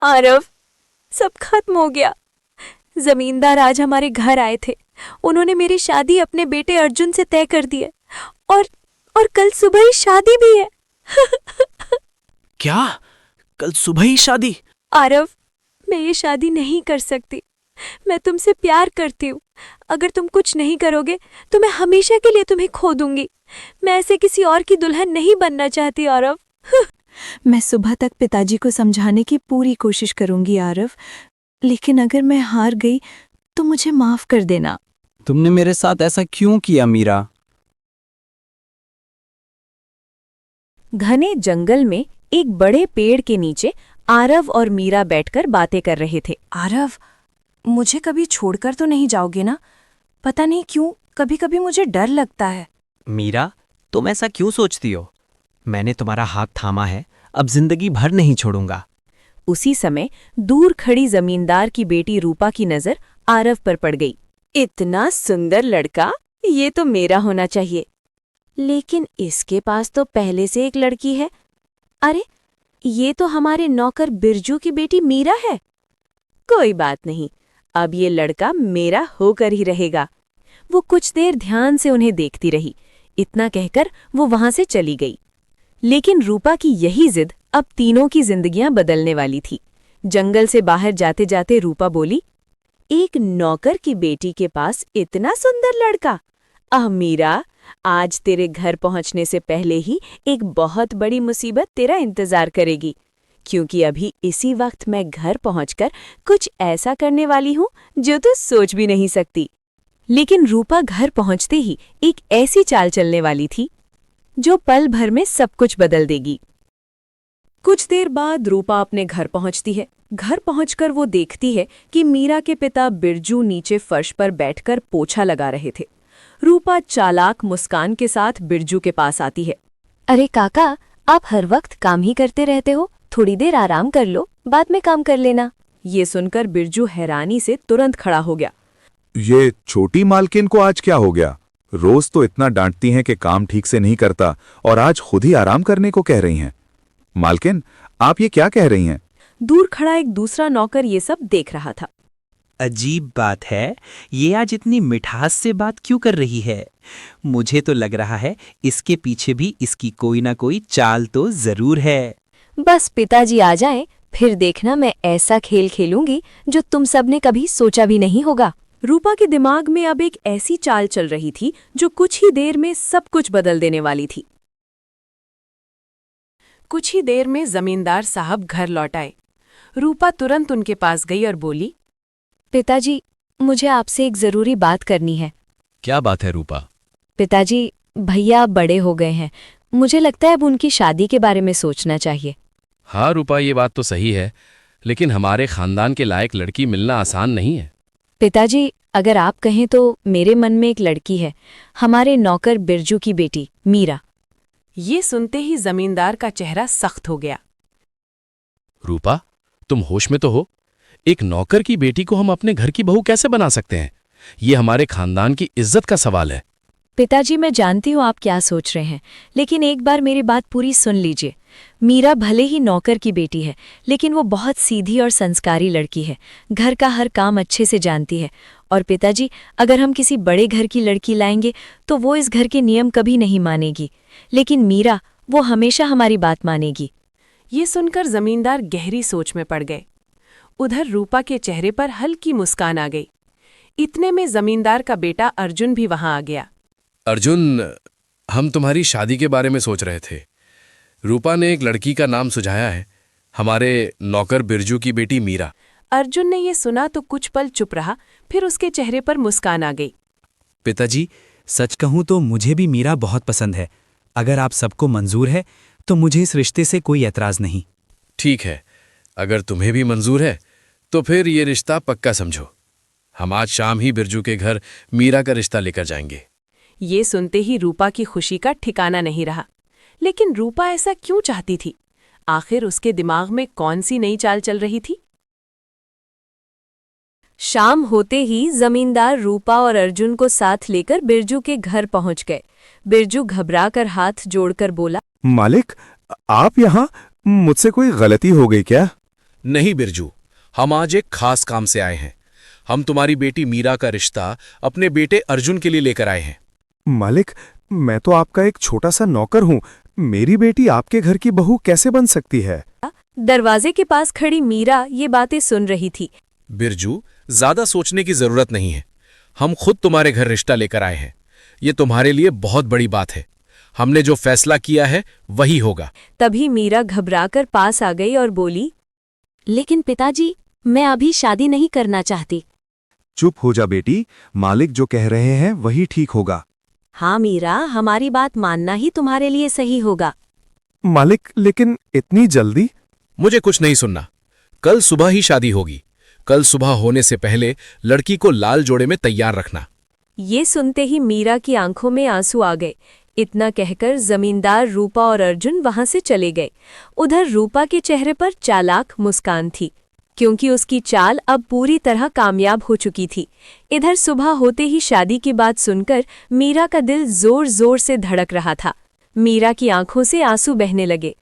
आरव, सब खत्म हो गया। जमींदार आज हमारे घर आए थे। उन्होंने मेरी शादी अपने बेटे अर्जुन से तय कर दी है और कल सुबह ही शादी भी है। क्या? कल सुबह ही शादी? आरव, मैं ये शादी नहीं कर सकती। मैं तुमसे प्यार करती हूँ। अगर तुम कुछ नहीं करोगे तो मैं हमेशा के लिए तुम्हें खो दूंगी। मैं ऐसे किसी और की दुल्हन नहीं बनना चाहती आरव। मैं सुबह तक पिताजी को समझाने की पूरी कोशिश करूंगी आरव, लेकिन अगर मैं हार गई तो मुझे माफ कर देना। तुमने मेरे साथ ऐसा क्यों किया मीरा? घने जंगल में एक बड़े पेड़ के नीचे आरव और मीरा बैठकर बातें कर रहे थे। आरव, मुझे कभी छोड़कर तो नहीं जाओगे ना? पता नहीं क्यों कभी कभी मुझे डर लगता है। मीरा, तुम ऐसा क्यों सोचती हो? मैंने तुम्हारा हाथ थामा है, अब जिंदगी भर नहीं छोड़ूंगा। उसी समय दूर खड़ी जमींदार की बेटी रूपा की नजर आरव पर पड़ गई। इतना सुंदर लड़का, ये तो मेरा होना चाहिए। लेकिन इसके पास तो पहले से एक लड़की है। अरे, ये तो हमारे नौकर बिरजू की बेटी मीरा है। कोई बात नहीं, अब ये लड़का मेरा होकर ही रहेगा। वो कुछ देर ध्यान से उन्हें देखती रही। इतना कहकर वो वहां से चली गई। लेकिन रूपा की यही जिद अब तीनों की जिंदगियां बदलने वाली थी। जंगल से बाहर जाते जाते रूपा बोली, एक नौकर की बेटी के पास इतना सुंदर लड़का। मीरा, आज तेरे घर पहुंचने से पहले ही एक बहुत बड़ी मुसीबत तेरा इंतजार करेगी, क्योंकि अभी इसी वक्त मैं घर पहुंचकर कुछ ऐसा करने वाली हूं जो तू सोच भी नहीं सकती। लेकिन रूपा घर पहुंचते ही एक ऐसी चाल चलने वाली थी जो पल भर में सब कुछ बदल देगी। कुछ देर बाद रूपा अपने घर पहुंचती है। घर पहुंचकर वो देखती है कि मीरा के पिता बिरजू नीचे फर्श पर बैठकर पोछा लगा रहे थे। रूपा चालाक मुस्कान के साथ बिरजू के पास आती है। अरे काका, आप हर वक्त काम ही करते रहते हो, थोड़ी देर आराम कर लो, बाद में काम कर लेना। ये सुनकर बिरजू हैरानी से तुरंत खड़ा हो गया। ये छोटी मालकिन को आज क्या हो गया? रोज तो इतना डांटती हैं कि काम ठीक से नहीं करता, और आज खुद ही आराम करने को कह रही हैं। मालकिन, आप ये क्या कह रही हैं? दूर खड़ा एक दूसरा नौकर ये सब देख रहा था। अजीब बात है, ये आज इतनी मिठास से बात क्यों कर रही है? मुझे तो लग रहा है इसके पीछे भी इसकी कोई ना कोई चाल तो जरूर है। बस पिताजी आ जाएं, फिर देखना मैं ऐसा खेल खेलूंगी जो तुम सबने कभी सोचा भी नहीं होगा। रूपा के दिमाग में अब एक ऐसी चाल चल रही थी जो कुछ ही देर में सब कुछ बदल देने वाली थी। कुछ ही देर में जमींदार साहब घर लौट आए। रूपा तुरंत उनके पास गई और बोली, पिताजी, मुझे आपसे एक जरूरी बात करनी है। क्या बात है रूपा? पिताजी, भैया अब बड़े हो गए हैं। मुझे लगता है अब उनकी शादी के बारे में सोचना चाहिए। हाँ रूपा, ये बात तो सही है, लेकिन हमारे खानदान के लायक लड़की मिलना आसान नहीं है। पिताजी, अगर आप कहें तो मेरे मन में एक लड़की है, हमारे नौकर बिरजू की बेटी मीरा। ये सुनते ही जमींदार का चेहरा सख्त हो गया। रूपा, तुम होश में तो हो? एक नौकर की बेटी को हम अपने घर की बहू कैसे बना सकते हैं? ये हमारे खानदान की इज्जत का सवाल है। पिताजी, मैं जानती हूँ आप क्या सोच रहे हैं, लेकिन एक बार मेरी बात पूरी सुन लीजिए। मीरा भले ही नौकर की बेटी है, लेकिन वो बहुत सीधी और संस्कारी लड़की है। घर का हर काम अच्छे से जानती है। और पिताजी, अगर हम किसी बड़े घर की लड़की लाएंगे तो वो इस घर के नियम कभी नहीं मानेगी, लेकिन मीरा, वो हमेशा हमारी बात मानेगी। ये सुनकर जमींदार गहरी सोच में पड़ गए। उधर रूपा के चेहरे पर हल्की मुस्कान आ गई। इतने में जमींदार का बेटा अर्जुन भी वहां आ गया। अर्जुन, हम तुम्हारी शादी के बारे में सोच रहे थे। रूपा ने एक लड़की का नाम सुझाया है, हमारे नौकर बिरजू की बेटी मीरा। अर्जुन ने ये सुना तो कुछ पल चुप रहा, फिर उसके चेहरे पर मुस्कान आ गई। पिताजी, सच कहूं तो मुझे भी मीरा बहुत पसंद है। अगर आप सबको मंजूर है तो मुझे इस रिश्ते से कोई एतराज नहीं। ठीक है, अगर तुम्हें भी मंजूर है तो फिर ये रिश्ता पक्का समझो। हम आज शाम ही बिरजू के घर मीरा का रिश्ता लेकर जाएंगे। ये सुनते ही रूपा की खुशी का ठिकाना नहीं रहा। लेकिन रूपा ऐसा क्यों चाहती थी? आखिर उसके दिमाग में कौन सी नई चाल चल रही थी? शाम होते ही जमींदार रूपा और अर्जुन को साथ लेकर बिरजू के घर पहुंच गए। बिरजू घबराकर हाथ जोड़कर बोला, मालिक, आप यहाँ? मुझसे कोई गलती हो गई क्या? नहीं बिरजू, हम आज एक खास काम से आए हैं। हम तुम्हारी बेटी मीरा का रिश्ता अपने बेटे अर्जुन के लिए लेकर आए हैं। मालिक, मैं तो आपका एक छोटा सा नौकर हूँ। मेरी बेटी आपके घर की बहू कैसे बन सकती है? दरवाजे के पास खड़ी मीरा ये बातें सुन रही थी। बिरजू, ज्यादा सोचने की जरूरत नहीं है। हम खुद तुम्हारे घर रिश्ता लेकर आए हैं। ये तुम्हारे लिए बहुत बड़ी बात है। हमने जो फैसला किया है वही होगा। तभी मीरा घबराकर पास आ गई और बोली, लेकिन पिताजी, मैं अभी शादी नहीं करना चाहती। चुप हो जा बेटी, मालिक जो कह रहे हैं वही ठीक होगा। हाँ मीरा, हमारी बात मानना ही तुम्हारे लिए सही होगा। मालिक, लेकिन इतनी जल्दी? मुझे कुछ नहीं सुनना। कल सुबह ही शादी होगी। कल सुबह होने से पहले लड़की को लाल जोड़े में तैयार रखना। ये सुनते ही मीरा की आंखों में आंसू आ गए। इतना कहकर जमींदार रूपा और अर्जुन वहां से चले गए। उधर रूपा के चेहरे पर चालाक मुस्कान थी, क्योंकि उसकी चाल अब पूरी तरह कामयाब हो चुकी थी। इधर सुबह होते ही शादी की बात सुनकर मीरा का दिल जोर जोर से धड़क रहा था। मीरा की आंखों से आंसू बहने लगे।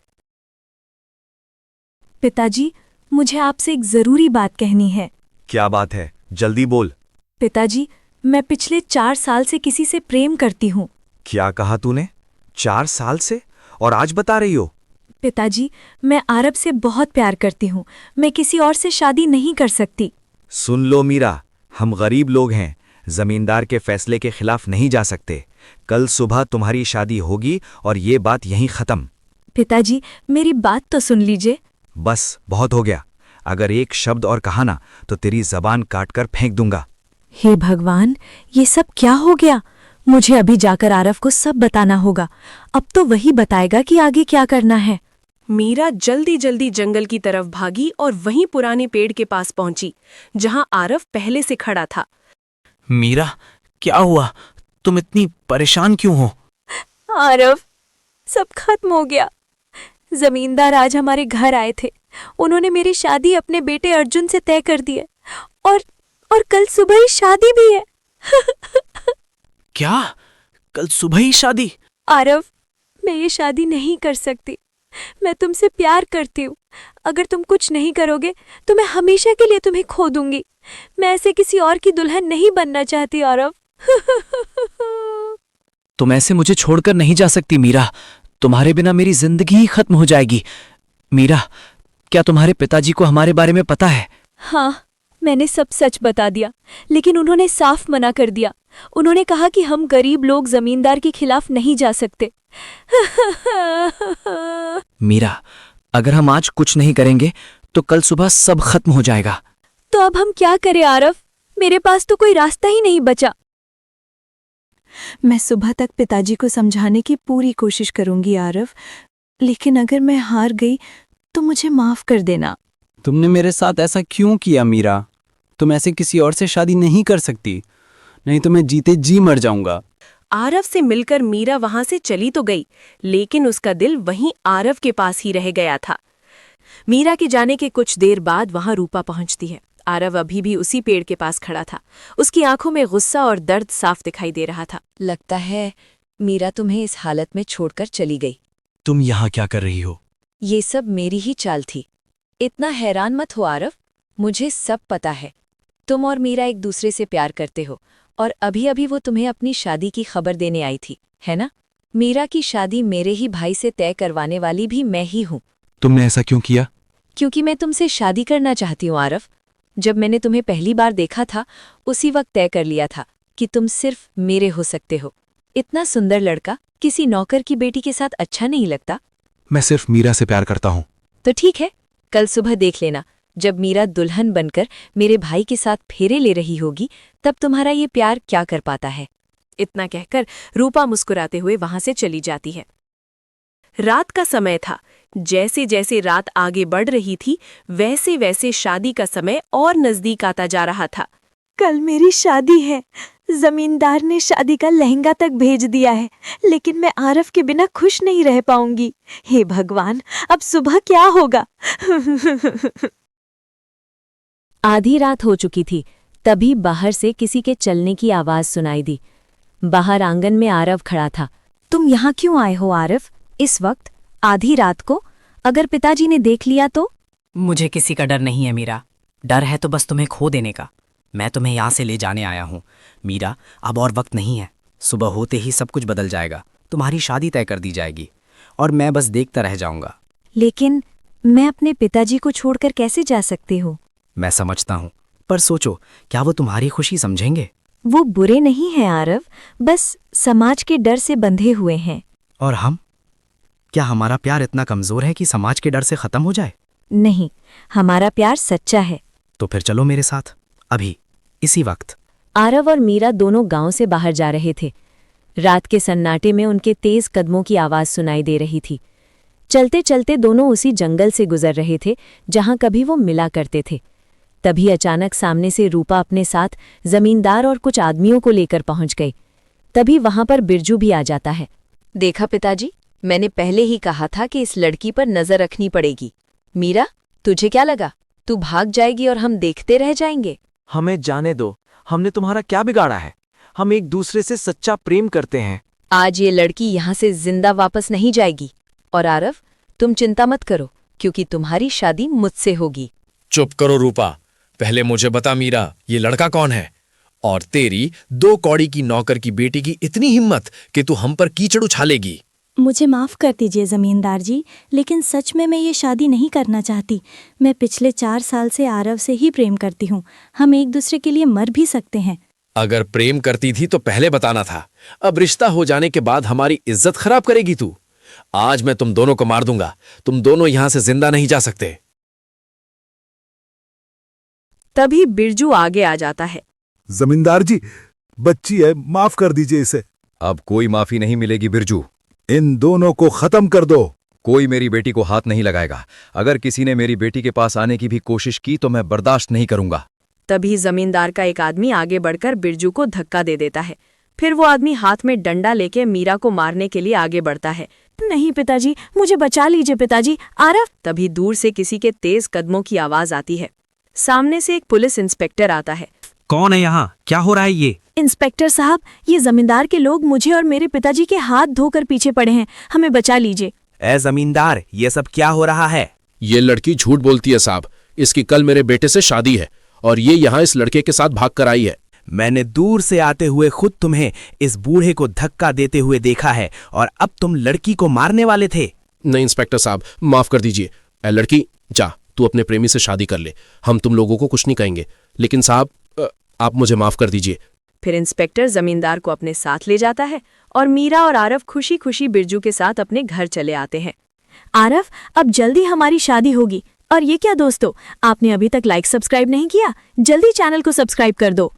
पिताजी, मुझे आपसे एक जरूरी बात कहनी है। क्या बात है? जल्दी बोल। पिताजी, मैं पिछले 4 साल से किसी से प्रेम करती हूँ। क्या कहा तूने? 4 साल से? और आज बता रही हो? पिताजी, मैं आरब से बहुत प्यार करती हूँ। मैं किसी और से शादी नहीं कर सकती। सुन लो मीरा, हम गरीब लोग हैं, जमींदार के फैसले के खिलाफ नहीं जा सकते। कल सुबह तुम्हारी शादी होगी और ये बात यहीं खत्म। पिताजी, मेरी बात तो सुन लीजिए। बस, बहुत हो गया। अगर एक शब्द और कहा ना तो तेरी जबान काटकर फेंक दूंगा। हे भगवान, ये सब क्या हो गया? मुझे अभी जाकर आरव को सब बताना होगा। अब तो वही बताएगा कि आगे क्या करना है। मीरा जल्दी जल्दी जंगल की तरफ भागी और वहीं पुराने पेड़ के पास पहुंची, जहां आरव पहले से खड़ा था। मीरा, क्या हुआ? तुम इतनी परेशान क्यों हो? आरव, सब खत्म हो गया। जमींदार आज हमारे घर आए थे। उन्होंने मेरी शादी अपने बेटे अर्जुन से तय कर दी है और कल सुबह ही शादी भी है। क्या? कल सुबह ही शादी? आरव, मैं ये शादी नहीं कर सकती। मैं तुमसे प्यार करती हूँ। अगर तुम कुछ नहीं करोगे तो मैं हमेशा के लिए तुम्हें खो दूंगी। मैं ऐसे किसी और की दुल्हन नहीं बनना चाहती आरव। तुम ऐसे मुझे छोड़कर नहीं जा सकती मीरा। तुम्हारे बिना मेरी जिंदगी ही खत्म हो जाएगी। मीरा, क्या तुम्हारे पिताजी को हमारे बारे में पता है? हाँ, मैंने सब सच बता दिया, लेकिन उन्होंने साफ मना कर दिया। उन्होंने कहा कि हम गरीब लोग जमींदार के खिलाफ नहीं जा सकते। मीरा, अगर हम आज कुछ नहीं करेंगे तो कल सुबह सब खत्म हो जाएगा। तो अब हम क्या करें आरव? मेरे पास तो कोई रास्ता ही नहीं बचा। मैं सुबह तक पिताजी को समझाने की पूरी कोशिश करूंगी आरव, लेकिन अगर मैं हार गई तो मुझे माफ कर देना। तुमने मेरे साथ ऐसा क्यों किया मीरा? तुम ऐसे किसी और से शादी नहीं कर सकती, नहीं तो मैं जीते जी मर जाऊंगा। आरव से मिलकर मीरा वहां से चली तो गई, लेकिन उसका दिल वहीं आरव के पास ही रह गया था। मीरा के जाने के कुछ देर बाद वहां रूपा पहुंचती है। आरव अभी भी उसी पेड़ के पास खड़ा था। उसकी आंखों में गुस्सा और दर्द साफ दिखाई दे रहा था। लगता है मीरा तुम्हें इस हालत में छोड़कर चली गई। तुम यहाँ क्या कर रही हो? ये सब मेरी ही चाल थी। इतना हैरान मत हो आरव, मुझे सब पता है। तुम और मीरा एक दूसरे से प्यार करते हो और अभी अभी वो तुम्हें अपनी शादी की खबर देने आई थी, है ना? मीरा की शादी मेरे ही भाई से तय करवाने वाली भी मैं ही हूँ। तुमने ऐसा क्यों किया? क्योंकि मैं तुमसे शादी करना चाहती हूँ आरव। जब मैंने तुम्हें पहली बार देखा था उसी वक्त तय कर लिया था कि तुम सिर्फ मेरे हो सकते हो। इतना सुंदर लड़का किसी नौकर की बेटी के साथ अच्छा नहीं लगता। मैं सिर्फ मीरा से प्यार करता हूँ। तो ठीक है, कल सुबह देख लेना। जब मीरा दुल्हन बनकर मेरे भाई के साथ फेरे ले रही होगी तब तुम्हारा ये प्यार क्या कर पाता है। इतना कहकर रूपा मुस्कुराते हुए वहां से चली जाती है। रात का समय था। जैसे जैसे रात आगे बढ़ रही थी वैसे वैसे शादी का समय और नजदीक आता जा रहा था। कल मेरी शादी है। जमींदार ने शादी का लहंगा तक भेज दिया है, लेकिन मैं आरव के बिना खुश नहीं रह पाऊंगी। हे भगवान, अब सुबह क्या होगा? आधी रात हो चुकी थी, तभी बाहर से किसी के चलने की आवाज सुनाई दी। बाहर आंगन में आरव खड़ा था। तुम यहाँ क्यों आए हो आरव? इस वक्त, आधी रात को? अगर पिताजी ने देख लिया तो? मुझे किसी का डर नहीं है मीरा। डर है तो बस तुम्हें खो देने का। मैं तुम्हें यहाँ से ले जाने आया हूँ मीरा। अब और वक्त नहीं है। सुबह होते ही सब कुछ बदल जाएगा। तुम्हारी शादी तय कर दी जाएगी और मैं बस देखता रह जाऊंगा। लेकिन मैं अपने पिताजी को छोड़कर कैसे जा सकती हूँ? मैं समझता हूँ, पर सोचो, क्या वो तुम्हारी खुशी समझेंगे? वो बुरे नहीं हैं आरव, बस समाज के डर से बंधे हुए हैं। और हम? क्या हमारा प्यार इतना कमजोर है कि समाज के डर से खत्म हो जाए? नहीं, हमारा प्यार सच्चा है। तो फिर चलो मेरे साथ, अभी, इसी वक्त। आरव और मीरा दोनों गांव से बाहर जा रहे थे। रात के सन्नाटे में उनके तेज कदमों की आवाज सुनाई दे रही थी। चलते चलते दोनों उसी जंगल से गुजर रहे थे जहां कभी वो मिला करते थे। तभी अचानक सामने से रूपा अपने साथ जमींदार और कुछ आदमियों को लेकर पहुंच गई। तभी वहां पर बिरजू भी आ जाता है। देखा पिताजी, मैंने पहले ही कहा था कि इस लड़की पर नजर रखनी पड़ेगी। मीरा, तुझे क्या लगा तू भाग जाएगी और हम देखते रह जाएंगे? हमें जाने दो, हमने तुम्हारा क्या बिगाड़ा है? हम एक दूसरे से सच्चा प्रेम करते हैं। आज ये लड़की यहाँ से जिंदा वापस नहीं जाएगी। और आरव, तुम चिंता मत करो, क्योंकि तुम्हारी शादी मुझसे होगी। चुप करो रूपा। पहले मुझे बता मीरा, ये लड़का कौन है? और तेरी 2 कौड़ी की नौकर की बेटी की इतनी हिम्मत कि तू हम पर कीचड़ उछालेगी। मुझे माफ़ कर दीजिए जमींदार जी, लेकिन सच में मैं ये शादी नहीं करना चाहती। मैं पिछले 4 साल से आरव से ही प्रेम करती हूँ। हम एक दूसरे के लिए मर भी सकते हैं। अगर प्रेम करती थी तो पहले बताना था। अब रिश्ता हो जाने के बाद हमारी इज्जत खराब करेगी तू। आज मैं तुम दोनों को मार दूंगा। तुम दोनों यहां से जिंदा नहीं जा सकते। तभी बिरजू आगे आ जाता है। जमींदार जी, बच्ची है, माफ कर दीजिए इसे। अब कोई माफी नहीं मिलेगी बिरजू। इन दोनों को खत्म कर दो। कोई मेरी बेटी को हाथ नहीं लगाएगा। अगर किसी ने मेरी बेटी के पास आने की भी कोशिश की तो मैं बर्दाश्त नहीं करूंगा। तभी जमींदार का एक आदमी आगे बढ़कर बिरजू को धक्का दे देता है। फिर वो आदमी हाथ में डंडा लेके मीरा को मारने के लिए आगे बढ़ता है। नहीं पिताजी, मुझे बचा लीजिए पिताजी। आरव। तभी दूर से किसी के तेज कदमों की आवाज आती है। सामने से एक पुलिस इंस्पेक्टर आता है। कौन है यहाँ? क्या हो रहा है ये? इंस्पेक्टर साहब, ये जमींदार के लोग मुझे और मेरे पिताजी के हाथ धोकर पीछे पड़े हैं। हमें बचा लीजिए। ए जमींदार, ये सब क्या हो रहा है? ये लड़की झूठ बोलती है साहब। इसकी कल मेरे बेटे से शादी है और ये यहाँ इस लड़के के साथ भाग कर आई है। मैंने दूर से आते हुए खुद तुम्हें इस बूढ़े को धक्का देते हुए देखा है और अब तुम लड़की को मारने वाले थे। नहीं इंस्पेक्टर साहब, माफ कर दीजिए। ए लड़की, जा तू अपने प्रेमी से शादी कर ले। हम तुम लोगों को कुछ नहीं कहेंगे, लेकिन साहब आप मुझे माफ कर दीजिए। फिर इंस्पेक्टर जमींदार को अपने साथ ले जाता है और मीरा और आरव खुशी खुशी बिरजू के साथ अपने घर चले आते हैं। आरव, अब जल्दी हमारी शादी होगी। और ये क्या दोस्तों, आपने अभी तक लाइक सब्सक्राइब नहीं किया? जल्दी चैनल को सब्सक्राइब कर दो।